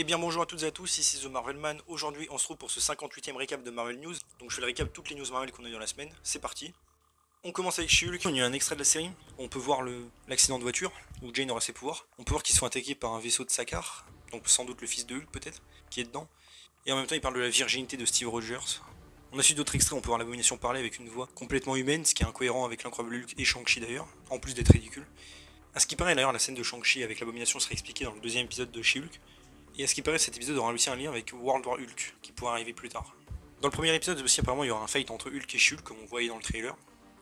Eh bien bonjour à toutes et à tous, ici The Marvelman. Aujourd'hui on se retrouve pour ce 58e récap de Marvel News. Donc je fais le récap de toutes les news Marvel qu'on a eu dans la semaine. C'est parti. On commence avec She-Hulk. Il y a un extrait de la série. On peut voir l'accident de voiture où Jane aura ses pouvoirs. On peut voir qu'ils sont attaqués par un vaisseau de Sakaar, donc sans doute le fils de Hulk peut-être, qui est dedans. Et en même temps il parle de la virginité de Steve Rogers. On a su d'autres extraits, on peut voir l'abomination parler avec une voix complètement humaine, ce qui est incohérent avec l'incroyable Hulk et Shang-Chi d'ailleurs, en plus d'être ridicule. À ce qui paraît d'ailleurs la scène de Shang-Chi avec l'abomination serait expliquée dans le deuxième épisode de She-Hulk. Et à ce qui paraît, cet épisode aura aussi un lien avec World War Hulk, qui pourra arriver plus tard. Dans le premier épisode aussi, apparemment, il y aura un fight entre Hulk et She-Hulk, comme on voyait dans le trailer.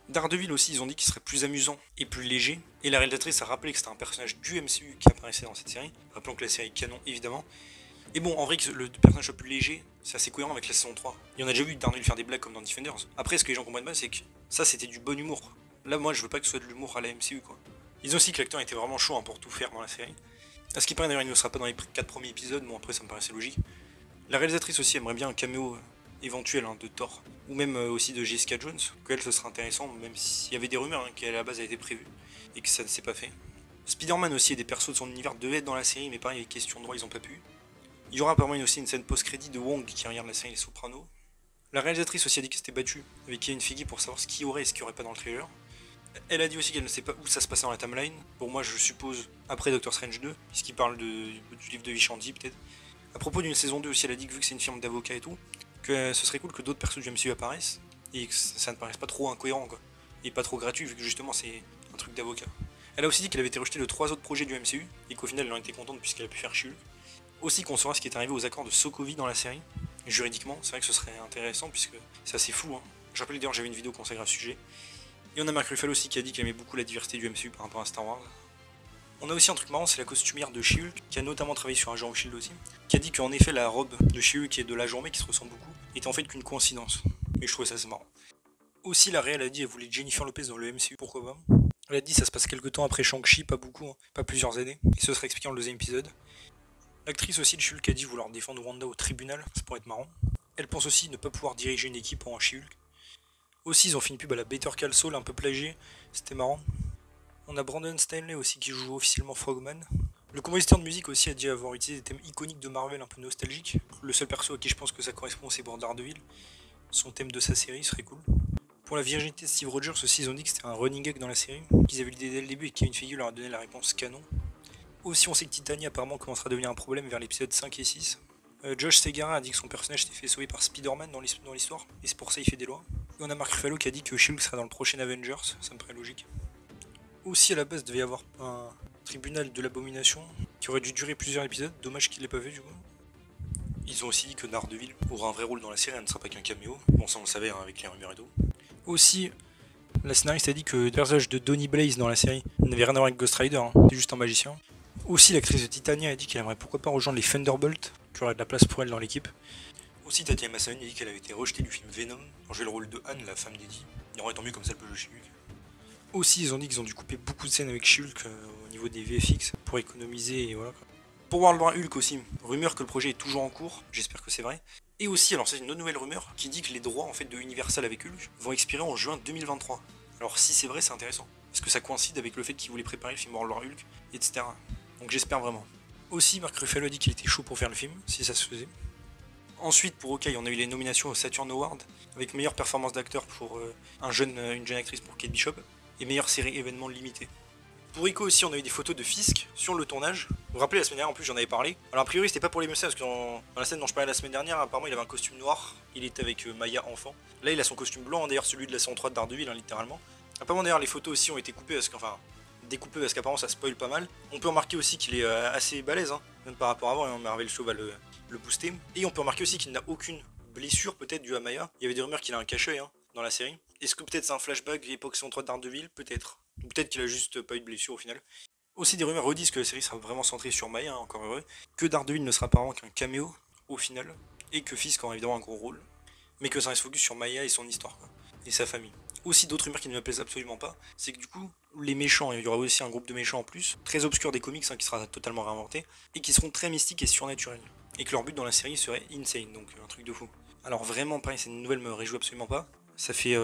Daredevil aussi, ils ont dit qu'il serait plus amusant et plus léger. Et la réalisatrice a rappelé que c'était un personnage du MCU qui apparaissait dans cette série. Rappelons que la série est canon, évidemment. Et bon, en vrai, que le personnage soit plus léger, c'est assez cohérent avec la saison 3. Il y en a déjà vu Daredevil faire des blagues comme dans Defenders. Après, ce que les gens comprennent pas, c'est que ça, c'était du bon humour. Là, moi, je veux pas que ce soit de l'humour à la MCU, quoi. Ils ont aussi que l'acteur était vraiment chaud pour tout faire dans la série. À ce qui paraît d'ailleurs, il ne sera pas dans les 4 premiers épisodes, bon après ça me paraissait logique. La réalisatrice aussi aimerait bien un caméo éventuel de Thor, ou même aussi de Jessica Jones, qu'elle ce serait intéressant, même s'il y avait des rumeurs qui à la base a été prévu, et que ça ne s'est pas fait. Spider-Man aussi et des persos de son univers devaient être dans la série, mais pareil, les questions de droit ils ont pas pu. Il y aura apparemment aussi une scène post-crédit de Wong qui regarde la série Les Sopranos. La réalisatrice aussi a dit qu'elle s'était battue avec Kevin Feige pour savoir ce qu'il y aurait et ce qu'il n'y aurait pas dans le trailer. Elle a dit aussi qu'elle ne sait pas où ça se passait dans la timeline. Pour moi, je suppose après Doctor Strange 2, puisqu'il parle du livre de Vishanti peut-être. À propos d'une saison 2 aussi, elle a dit que vu que c'est une firme d'avocats et tout, que ce serait cool que d'autres persos du MCU apparaissent et que ça ne paraisse pas trop incohérent quoi. Et pas trop gratuit vu que justement c'est un truc d'avocat. Elle a aussi dit qu'elle avait été rejetée de 3 autres projets du MCU et qu'au final elle en était contente puisqu'elle a pu faire She-Hulk. Aussi qu'on saura ce qui est arrivé aux accords de Sokovie dans la série. Juridiquement, c'est vrai que ce serait intéressant puisque c'est assez fou. Je rappelle d'ailleurs j'avais une vidéo consacrée à ce sujet. Et on a Mark Ruffalo aussi qui a dit qu'il aimait beaucoup la diversité du MCU par rapport à Star Wars. On a aussi un truc marrant, c'est la costumière de She-Hulk, qui a notamment travaillé sur Agent of Shield aussi, qui a dit qu'en effet la robe de She-Hulk et de la journée qui se ressemble beaucoup, était en fait qu'une coïncidence. Et je trouvais ça assez marrant. Aussi la réelle a dit qu'elle voulait Jennifer Lopez dans le MCU, pourquoi pas. Elle a dit que ça se passe quelques temps après Shang-Chi, pas beaucoup, pas plusieurs années, et ce serait expliqué dans le deuxième épisode. L'actrice aussi de She-Hulk a dit vouloir défendre Wanda au tribunal, ça pourrait être marrant. Elle pense aussi ne pas pouvoir diriger une équipe en She-Hulk. Aussi, ils ont fait une pub à la Better Call Saul, un peu plagiée, c'était marrant. On a Brandon Stanley aussi qui joue officiellement Frogman. Le compositeur de musique aussi a dit avoir utilisé des thèmes iconiques de Marvel un peu nostalgiques. Le seul perso à qui je pense que ça correspond, c'est pour Daredevil. Son thème de sa série serait cool. Pour la virginité de Steve Rogers aussi, ils ont dit que c'était un running gag dans la série, qu'ils avaient l'idée dès le début et Kevin Feige leur a donné la réponse canon. Aussi, on sait que Titania apparemment commencera à devenir un problème vers l'épisode 5 et 6. Josh Segarra a dit que son personnage s'était fait sauver par Spider-Man dans l'histoire, et c'est pour ça qu'il fait des lois. Et on a Mark Ruffalo qui a dit que She-Hulk sera dans le prochain Avengers, ça me paraît logique. Aussi, à la base, il devait y avoir un tribunal de l'abomination qui aurait dû durer plusieurs épisodes, dommage qu'il l'ait pas vu du coup. Ils ont aussi dit que Daredevil aura un vrai rôle dans la série, elle ne sera pas qu'un caméo. Bon, ça on le savait avec les rumeurs et tout. Aussi, la scénariste a dit que le personnage de Donny Blaze dans la série n'avait rien à voir avec Ghost Rider, c'est juste un magicien. Aussi, l'actrice de Titania a dit qu'elle aimerait pourquoi pas rejoindre les Thunderbolts, qu'il y aurait de la place pour elle dans l'équipe. Aussi, Tatiana Maslany a dit qu'elle avait été rejetée du film Venom pour jouer le rôle de Anne, la femme d'Eddie. Il aurait tant mieux comme ça elle peut jouer chez Hulk. Aussi, ils ont dit qu'ils ont dû couper beaucoup de scènes avec She-Hulk au niveau des VFX pour économiser et voilà. Pour World War Hulk aussi, rumeur que le projet est toujours en cours, j'espère que c'est vrai. Et aussi, alors c'est une autre nouvelle rumeur qui dit que les droits en fait de Universal avec Hulk vont expirer en juin 2023. Alors si c'est vrai, c'est intéressant, parce que ça coïncide avec le fait qu'ils voulaient préparer le film World War Hulk, etc. Donc j'espère vraiment. Aussi, Mark Ruffalo a dit qu'il était chaud pour faire le film, si ça se faisait. Ensuite, pour Hawkeye, on a eu les nominations au Saturn Award, avec meilleure performance d'acteur pour une jeune actrice pour Kate Bishop, et meilleure série événement limité. Pour Echo aussi, on a eu des photos de Fisk sur le tournage. Vous vous rappelez la semaine dernière, en plus j'en avais parlé. Alors a priori c'était pas pour les messages, parce que dans la scène dont je parlais la semaine dernière, apparemment il avait un costume noir, il était avec Maya enfant. Là il a son costume blanc, d'ailleurs celui de la saison 3 de Daredevil, littéralement. Apparemment d'ailleurs les photos aussi ont été coupées, découpées parce qu'apparemment ça spoil pas mal. On peut remarquer aussi qu'il est assez balèze, même par rapport à avant, Marvel Show va le booster. Et on peut remarquer aussi qu'il n'a aucune blessure peut-être due à Maya. Il y avait des rumeurs qu'il a un cache-œil dans la série. Est-ce que peut-être c'est un flashback époque saison 3 de Daredevil? Peut-être. Ou peut-être qu'il a juste pas eu de blessure au final. Aussi des rumeurs redisent que la série sera vraiment centrée sur Maya, encore heureux, que Daredevil ne sera pas vraiment qu'un caméo au final, et que Fisk aura évidemment un gros rôle, mais que ça reste focus sur Maya et son histoire, et sa famille. Aussi d'autres rumeurs qui ne me plaisent absolument pas, c'est que du coup, les méchants, il y aura aussi un groupe de méchants en plus, très obscur des comics, qui sera totalement réinventé, et qui seront très mystiques et surnaturels, et que leur but dans la série serait insane, donc un truc de fou. Alors vraiment, pareil, cette nouvelle me réjouit absolument pas. Ça fait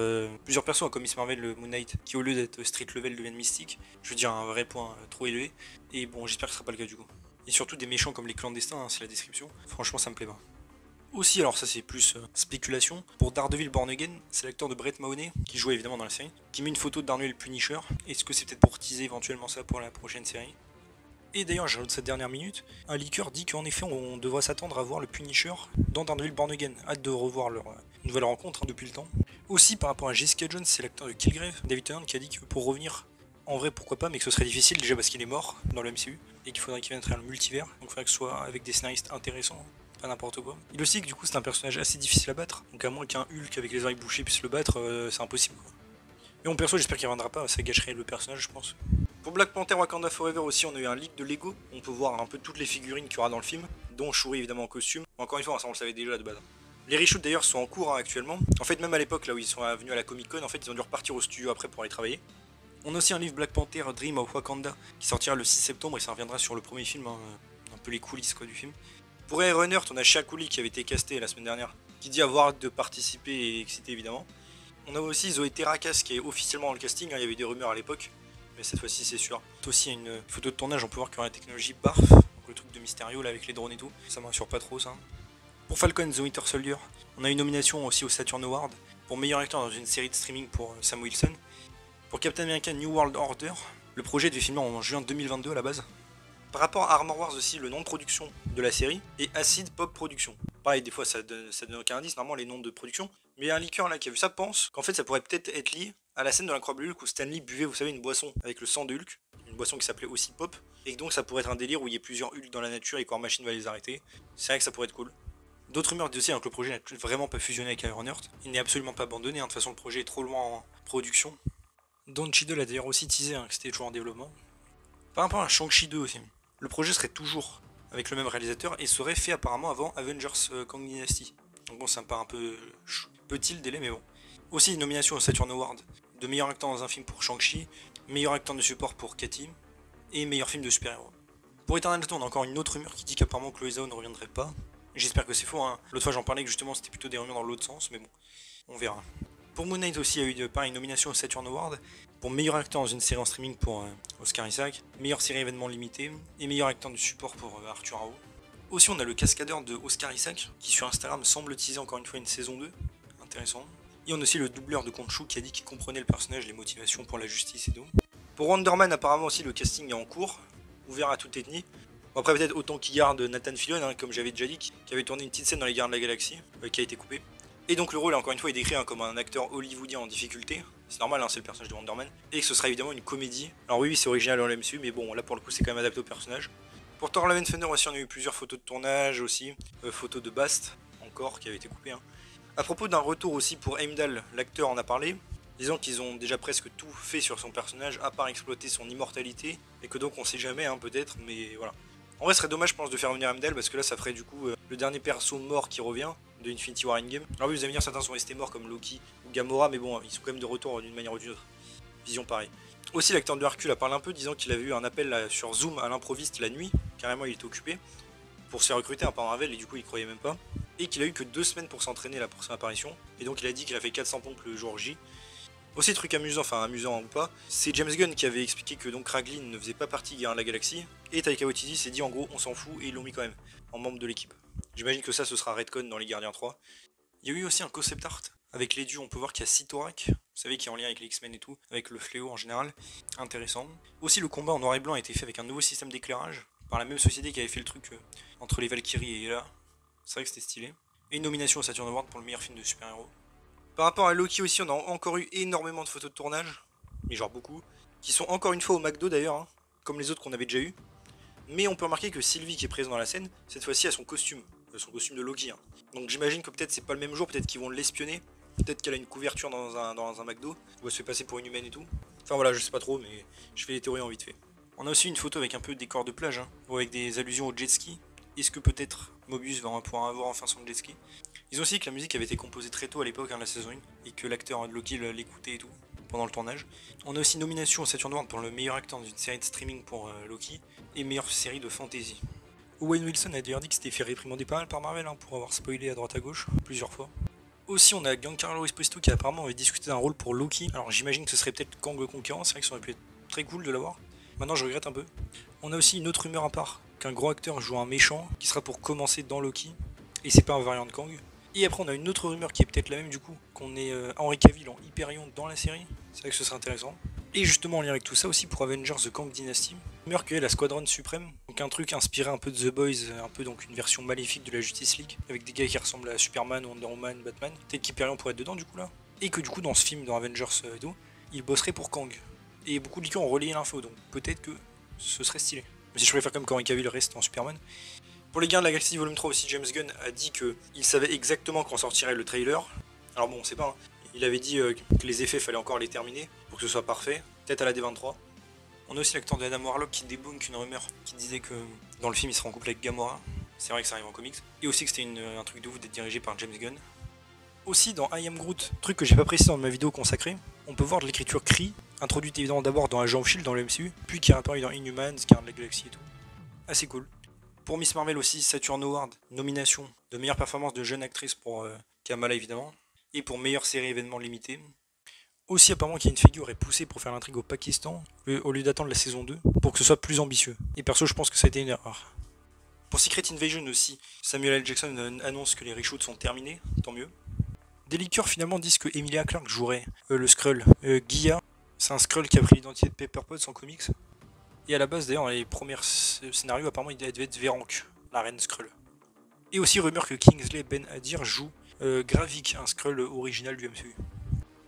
plusieurs persos, comme Miss Marvel, le Moon Knight, qui au lieu d'être street level deviennent mystique. Je veux dire, un vrai point trop élevé. Et bon, j'espère que ce sera pas le cas du coup. et surtout des méchants comme les clandestins, hein, c'est la description. Franchement, ça me plaît pas. Aussi, alors ça c'est plus spéculation, pour Daredevil Born Again, c'est l'acteur de Brett Mahoney, qui jouait évidemment dans la série, qui met une photo de Daredevil le Punisher. Est-ce que c'est peut-être pour teaser éventuellement ça pour la prochaine série? Et d'ailleurs, j'ajoute cette dernière minute, un leaker dit qu'en effet on devrait s'attendre à voir le Punisher dans Daredevil Born Again. Hâte de revoir leur nouvelle rencontre depuis le temps. Aussi par rapport à Jessica Jones, c'est l'acteur de Killgrave, David Tennant, qui a dit que pour revenir, en vrai pourquoi pas, mais que ce serait difficile déjà parce qu'il est mort dans le MCU, et qu'il faudrait qu'il vienne créer le multivers, donc il faudrait que ce soit avec des scénaristes intéressants. Pas n'importe quoi. Il aussi que du coup c'est un personnage assez difficile à battre, donc à moins qu'un Hulk avec les oreilles bouchées puisse le battre, c'est impossible quoi. Mais mon perso j'espère qu'il reviendra pas, ça gâcherait le personnage je pense. Pour Black Panther Wakanda Forever aussi on a eu un leak de Lego, on peut voir un peu toutes les figurines qu'il y aura dans le film, dont Shuri évidemment en costume. Encore une fois ça on le savait déjà de base. Les reshoots d'ailleurs sont en cours actuellement, en fait même à l'époque là où ils sont venus à la Comic Con, en fait ils ont dû repartir au studio après pour aller travailler. On a aussi un livre Black Panther Dream of Wakanda qui sortira le 6 septembre et ça reviendra sur le premier film, hein, un peu les coulisses quoi du film. Pour Iron Heart, on a Shia Cooley qui avait été casté la semaine dernière, qui dit avoir hâte de participer et excité évidemment. On a aussi Zoé Terrakas qui est officiellement dans le casting, hein, il y avait des rumeurs à l'époque, mais cette fois-ci c'est sûr. C'est aussi une photo de tournage, on peut voir qu'il y aura la technologie BARF, donc le truc de Mysterio là avec les drones et tout, ça me rassure pas trop ça. Pour Falcon The Winter Soldier, on a une nomination aussi au Saturn Award pour meilleur acteur dans une série de streaming pour Sam Wilson. Pour Captain America New World Order, le projet devait filmer en juin 2022 à la base. Par rapport à Armor Wars aussi, le nom de production de la série est Acid Pop Production. Pareil, des fois ça donne aucun indice, normalement les noms de production. Mais un leaker là qui a vu ça pense qu'en fait ça pourrait peut-être être lié à la scène de l'Incroyable Hulk où Stanley buvait, vous savez, une boisson avec le sang de Hulk, une boisson qui s'appelait aussi Pop, et que donc ça pourrait être un délire où il y a plusieurs Hulk dans la nature et que War Machine va les arrêter. C'est vrai que ça pourrait être cool. D'autres rumeurs disent aussi hein, que le projet n'a vraiment pas fusionné avec Ironheart. Il n'est absolument pas abandonné, hein. De toute façon le projet est trop loin en production. Don Cheadle a d'ailleurs aussi teasé hein, que c'était toujours en développement. Par rapport à Shang-Chi 2 aussi, le projet serait toujours avec le même réalisateur et serait fait apparemment avant Avengers Kang Dynasty. Donc bon, ça me paraît un peu petit le délai, mais bon. Aussi une nomination au Saturn Award de meilleur acteur dans un film pour Shang-Chi, meilleur acteur de support pour Katy et meilleur film de super-héros. Pour Eternal on a encore une autre rumeur qui dit qu'apparemment Chloé Zhao ne reviendrait pas. J'espère que c'est faux, hein. L'autre fois j'en parlais que justement c'était plutôt des rumeurs dans l'autre sens, mais bon, on verra. Pour Moon Knight aussi, il y a eu pareil, une nomination au Saturn Award pour meilleur acteur dans une série en streaming pour Oscar Isaac, meilleure série événement limité et meilleur acteur de support pour Arthur Harrow. Aussi, on a le cascadeur de Oscar Isaac qui sur Instagram semble teaser encore une fois une saison 2. Intéressant. Et on a aussi le doubleur de Khonshu qui a dit qu'il comprenait le personnage, les motivations pour la justice et tout. Pour Wonder Man, apparemment aussi le casting est en cours, ouvert à toute ethnie. Bon, après peut-être autant qu'il garde Nathan Fillion, hein, comme j'avais déjà dit, qui avait tourné une petite scène dans Les Gardiens de la Galaxie, qui a été coupée. Et donc le rôle, encore une fois, est décrit hein, comme un acteur hollywoodien en difficulté. C'est normal, hein, c'est le personnage de Wonder Man. Et que ce sera évidemment une comédie. Alors oui, c'est original dans le MCU, mais bon, là pour le coup, c'est quand même adapté au personnage. Pour Thor Love and Thunder aussi, on a eu plusieurs photos de tournage aussi. Photos de Bast, encore, qui avait été coupée. Hein. À propos d'un retour aussi pour Heimdall, l'acteur en a parlé. Disant qu'ils ont déjà presque tout fait sur son personnage, à part exploiter son immortalité. Et que donc on sait jamais, hein, peut-être, mais voilà. En vrai, ce serait dommage, je pense, de faire revenir Heimdall, parce que là, ça ferait du coup le dernier perso mort qui revient de Infinity War Endgame. Alors oui, vous allez me dire, certains sont restés morts comme Loki ou Gamora, mais bon, ils sont quand même de retour d'une manière ou d'une autre. Vision pareil. Aussi, l'acteur de Hercule a parlé un peu, disant qu'il avait eu un appel là, sur Zoom à l'improviste la nuit. Carrément, il était occupé pour se faire recruter par Marvel, et du coup, il croyait même pas. Et qu'il a eu que 2 semaines pour s'entraîner là pour son apparition. Et donc, il a dit qu'il a fait 400 pompes le jour J. Aussi, truc amusant, enfin amusant ou pas, c'est James Gunn qui avait expliqué que donc Kraglin ne faisait pas partie de la Galaxie. Et Taika Waititi s'est dit en gros, on s'en fout, et ils l'ont mis quand même en membre de l'équipe. J'imagine que ça, ce sera Redcon dans les Gardiens 3. Il y a eu aussi un concept art avec les dieux, on peut voir qu'il y a Cyttorak, vous savez, qui est en lien avec les X-Men et tout, avec le fléau en général, intéressant. Aussi, le combat en noir et blanc a été fait avec un nouveau système d'éclairage, par la même société qui avait fait le truc entre les Valkyries et là. C'est vrai que c'était stylé. Et une nomination au Saturn Award pour le meilleur film de super-héros. Par rapport à Loki aussi, on a encore eu énormément de photos de tournage, mais genre beaucoup, qui sont encore une fois au McDo d'ailleurs, hein, comme les autres qu'on avait déjà eu. Mais on peut remarquer que Sylvie qui est présente dans la scène, cette fois-ci a son costume de Loki. Hein. Donc j'imagine que peut-être c'est pas le même jour, peut-être qu'ils vont l'espionner, peut-être qu'elle a une couverture dans un McDo, où elle se fait passer pour une humaine et tout. Enfin voilà, je sais pas trop, mais je fais les théories en vite fait. On a aussi une photo avec un peu de décor de plage, hein, ou avec des allusions au jet ski. Est-ce que peut-être Mobius va pouvoir avoir enfin son jet ski? Ils ont aussi que la musique avait été composée très tôt à l'époque, hein, de la saison 1, et que l'acteur de Loki l'écoutait et tout, pendant le tournage. On a aussi une nomination au Saturn Award pour le meilleur acteur dans une série de streaming pour Loki, et meilleure série de fantasy. Owen Wilson a d'ailleurs dit que c'était fait réprimander pas mal par Marvel, hein, pour avoir spoilé à droite à gauche, plusieurs fois. Aussi, on a Giancarlo Esposito qui apparemment avait discuté d'un rôle pour Loki. Alors j'imagine que ce serait peut-être Kang le Conquérant, c'est vrai que ça aurait pu être très cool de l'avoir. Maintenant je regrette un peu. On a aussi une autre rumeur à part, qu'un gros acteur joue un méchant qui sera pour commencer dans Loki, et c'est pas un variant de Kang. Et après on a une autre rumeur qui est peut-être la même du coup, qu'on ait Henry Cavill en Hyperion dans la série, c'est vrai que ce serait intéressant. Et justement en lien avec tout ça aussi pour Avengers The Kang Dynasty, rumeur qu'il y a la Squadron Suprême, donc un truc inspiré un peu de The Boys, un peu donc une version maléfique de la Justice League, avec des gars qui ressemblent à Superman, Wonder Woman, Batman, peut-être qu'Hyperion pourrait être dedans du coup là. Et que du coup dans ce film, dans Avengers et tout, il bosserait pour Kang. Et beaucoup de licornes ont relayé l'info, donc peut-être que ce serait stylé. Mais si je préfère comme Henry Cavill reste en Superman. Pour les Gardiens de la Galaxie Volume 3 aussi, James Gunn a dit qu'il savait exactement quand sortirait le trailer. Alors bon, on sait pas, hein. Il avait dit que les effets fallait encore les terminer pour que ce soit parfait, peut-être à la D23. On a aussi l'acteur de Adam Warlock qui débunk une rumeur qui disait que dans le film il sera en couple avec Gamora. C'est vrai que ça arrive en comics. Et aussi que c'était un truc de ouf d'être dirigé par James Gunn. Aussi dans I Am Groot, truc que j'ai pas précisé dans ma vidéo consacrée, on peut voir de l'écriture Kree, introduite évidemment d'abord dans Agent of Shield dans le MCU, puis qui est apparu dans Inhumans, Gardiens de la Galaxie et tout. Assez cool. Pour Miss Marvel aussi, Saturn Award, nomination de meilleure performance de jeune actrice pour Kamala évidemment, et pour meilleure série événement limité. Aussi apparemment qu'il y a une figure est poussée pour faire l'intrigue au Pakistan, au lieu d'attendre la saison 2, pour que ce soit plus ambitieux. Et perso je pense que ça a été une erreur. Pour Secret Invasion aussi, Samuel L. Jackson annonce que les reshoots sont terminés, tant mieux. Des leakers finalement disent que Emilia Clarke jouerait le Skrull. Gia, c'est un Skrull qui a pris l'identité de Pepper Potts en comics. Et à la base d'ailleurs, dans les premiers scénarios, apparemment il devait être Verank, la reine Skrull. Et aussi rumeur que Kingsley Ben-Adir joue Gravik, un Skrull original du MCU.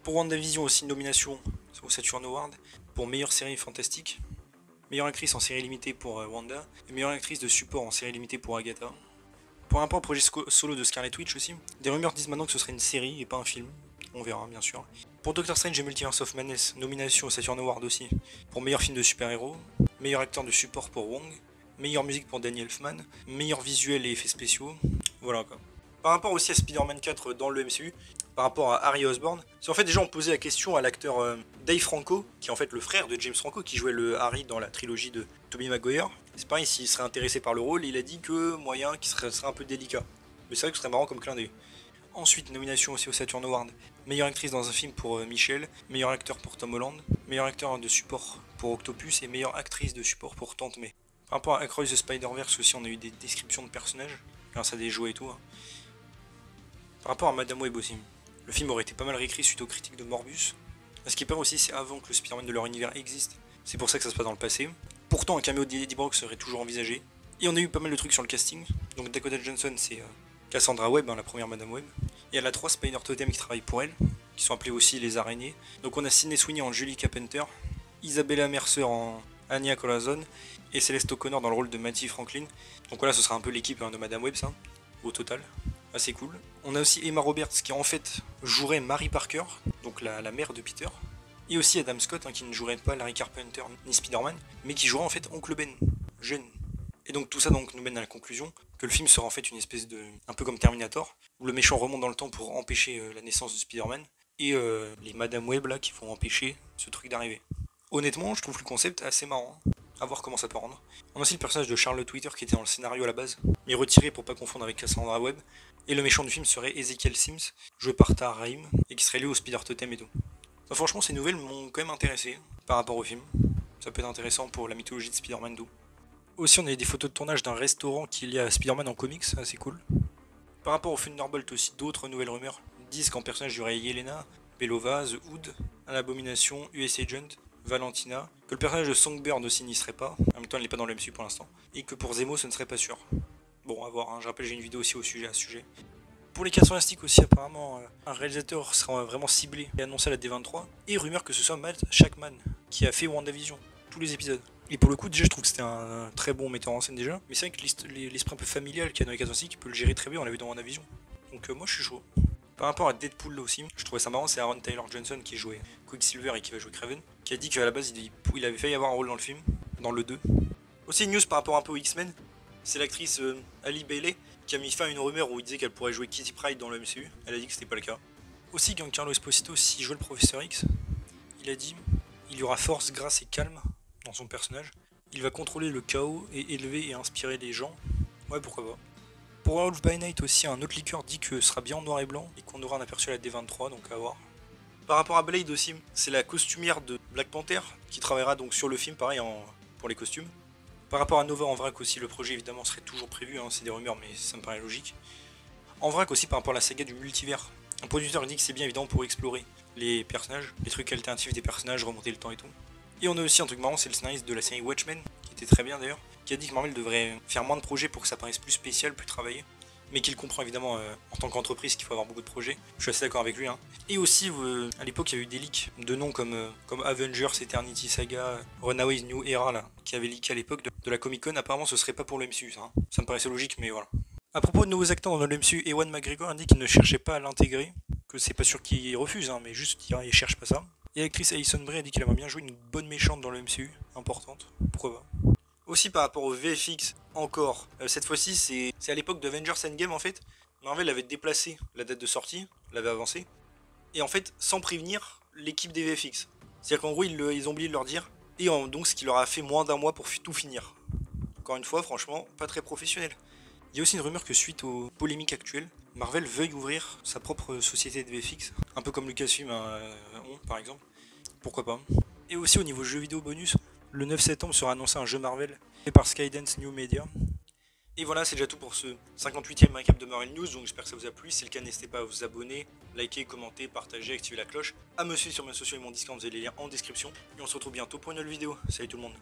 Pour WandaVision aussi une nomination au Saturn Award pour meilleure série fantastique, meilleure actrice en série limitée pour Wanda, et meilleure actrice de support en série limitée pour Agatha. Pour un projet solo de Scarlet Witch aussi, des rumeurs disent maintenant que ce serait une série et pas un film. On verra bien sûr. Pour Doctor Strange et Multiverse of Madness, nomination au Saturn Award aussi pour meilleur film de super-héros, meilleur acteur de support pour Wong, meilleure musique pour Danny Elfman, meilleur visuel et effets spéciaux. Voilà quoi. Par rapport aussi à Spider-Man 4 dans le MCU, par rapport à Harry Osborn, c'est en fait déjà on posait la question à l'acteur Dave Franco, qui est en fait le frère de James Franco, qui jouait le Harry dans la trilogie de Tobey Maguire. C'est pareil, s'il serait intéressé par le rôle, il a dit que moyen, qui serait un peu délicat. Mais c'est vrai que ce serait marrant comme clin d'œil. Ensuite, nomination aussi au Saturn Award. Meilleure actrice dans un film pour Michelle, meilleur acteur pour Tom Holland, meilleur acteur de support pour Octopus et meilleure actrice de support pour Tante May. Par rapport à Across the Spider-Verse aussi, on a eu des descriptions de personnages, grâce à des jouets et tout. Hein. Par rapport à Madame Web aussi, le film aurait été pas mal réécrit suite aux critiques de Morbius. Ce qui est pas aussi, c'est avant que le Spider-Man de leur univers existe. C'est pour ça que ça se passe dans le passé. Pourtant, un caméo d'Eddie Brock serait toujours envisagé. Et on a eu pas mal de trucs sur le casting. Donc Dakota Johnson, c'est Cassandra Webb, hein, la première Madame Webb. Et elle a 3 Spider Totem qui travaillent pour elle, qui sont appelés aussi les araignées. Donc on a Sydney Sweeney en Julie Carpenter, Isabella Mercer en Anya Corazon, et Celeste O'Connor dans le rôle de Mattie Franklin. Donc voilà, ce sera un peu l'équipe de Madame Webb, ça, au total. Assez cool. On a aussi Emma Roberts qui en fait jouerait Mary Parker, donc la mère de Peter. Et aussi Adam Scott, hein, qui ne jouerait pas Larry Carpenter ni Spider-Man, mais qui jouera en fait Oncle Ben, jeune. Et donc tout ça donc nous mène à la conclusion que le film sera en fait une espèce de... un peu comme Terminator, où le méchant remonte dans le temps pour empêcher la naissance de Spider-Man, et les Madame Web là qui vont empêcher ce truc d'arriver. Honnêtement, je trouve le concept assez marrant, à voir comment ça peut rendre. On a aussi le personnage de Charlotte Twitter qui était dans le scénario à la base, mais retiré pour pas confondre avec Cassandra Webb, et le méchant du film serait Ezekiel Sims, joué par Tahar Rahim, et qui serait lié au Spider Totem et tout. Enfin, franchement, ces nouvelles m'ont quand même intéressé par rapport au film. Ça peut être intéressant pour la mythologie de Spider-Man 2. Aussi, on a des photos de tournage d'un restaurant qui est lié à Spider-Man en comics, assez cool. Par rapport au Thunderbolt aussi, d'autres nouvelles rumeurs disent qu'en personnage il y aurait Yelena, Belova, The Hood, l'Abomination, US Agent, Valentina, que le personnage de Songbird aussi n'y serait pas, en même temps il n'est pas dans le MCU pour l'instant, et que pour Zemo ce ne serait pas sûr. Bon, à voir, hein. Je rappelle j'ai une vidéo aussi à ce sujet. Pour les 4 fantastiques aussi, apparemment, un réalisateur sera vraiment ciblé et annoncé à la D23. Et rumeur que ce soit Matt Shakman, qui a fait WandaVision, tous les épisodes. Et pour le coup, déjà, je trouve que c'était un très bon metteur en scène déjà. Mais c'est vrai que l'esprit un peu familial qu'il y a dans les 4 fantastiques, peut le gérer très bien, on l'a vu dans WandaVision. Donc moi, je suis chaud. Par rapport à Deadpool là aussi, je trouvais ça marrant, c'est Aaron Taylor Johnson qui jouait Quicksilver et qui va jouer Kraven, qui a dit qu'à la base, il avait failli avoir un rôle dans le film, dans le 2. Aussi une news par rapport un peu aux X-Men, c'est l'actrice Ali Bailey, qui a mis fin à une rumeur où il disait qu'elle pourrait jouer Kitty Pryde dans le MCU. Elle a dit que c'était pas le cas. Aussi, Giancarlo Esposito, s'il jouait le Professeur X, il a dit il y aura force, grâce et calme dans son personnage. Il va contrôler le chaos et élever et inspirer les gens. Ouais, pourquoi pas. Pour Wolf by Night aussi, un autre leaker dit que ce sera bien en noir et blanc et qu'on aura un aperçu à la D23, donc à voir. Par rapport à Blade aussi, c'est la costumière de Black Panther qui travaillera donc sur le film, pareil pour les costumes. Par rapport à Nova en vrac aussi, le projet évidemment serait toujours prévu, hein, c'est des rumeurs mais ça me paraît logique. En vrac aussi par rapport à la saga du multivers, un producteur dit que c'est bien évidemment pour explorer les personnages, les trucs alternatifs des personnages, remonter le temps et tout. Et on a aussi un truc marrant, c'est le scénariste de la série Watchmen, qui était très bien d'ailleurs, qui a dit que Marvel devrait faire moins de projets pour que ça paraisse plus spécial, plus travaillé, mais qu'il comprend évidemment en tant qu'entreprise qu'il faut avoir beaucoup de projets. Je suis assez d'accord avec lui. Hein. Et aussi, à l'époque, il y a eu des leaks de noms comme Avengers, Eternity Saga, Runaways New Era, là, qui avaient leaké à l'époque de la Comic Con. Apparemment, ce serait pas pour le MCU, ça. Hein. Ça me paraissait logique, mais voilà. À propos de nouveaux acteurs dans le MCU, Ewan McGregor a dit qu'il ne cherchait pas à l'intégrer, que c'est pas sûr qu'il refuse, hein, mais juste il cherche pas ça. Et l'actrice Alison Brie a dit qu'elle aimerait bien jouer une bonne méchante dans le MCU, importante, pourquoi pas. Aussi par rapport au VFX, encore, cette fois-ci c'est à l'époque d'Avengers Endgame en fait, Marvel avait déplacé la date de sortie, l'avait avancée, et en fait sans prévenir l'équipe des VFX. C'est-à-dire qu'en gros ils ont oublié de leur dire, et donc ce qui leur a fait moins d'un mois pour tout finir. Encore une fois, franchement, pas très professionnel. Il y a aussi une rumeur que suite aux polémiques actuelles, Marvel veuille ouvrir sa propre société de VFX, un peu comme Lucasfilm par exemple, pourquoi pas. Et aussi au niveau jeux vidéo bonus, le 9 septembre sera annoncé un jeu Marvel fait par Skydance New Media. Et voilà, c'est déjà tout pour ce 58e récap de Marvel News, donc j'espère que ça vous a plu. Si c'est le cas, n'hésitez pas à vous abonner, liker, commenter, partager, activer la cloche, à me suivre sur mes sociaux et mon Discord, vous avez les liens en description. Et on se retrouve bientôt pour une nouvelle vidéo. Salut tout le monde.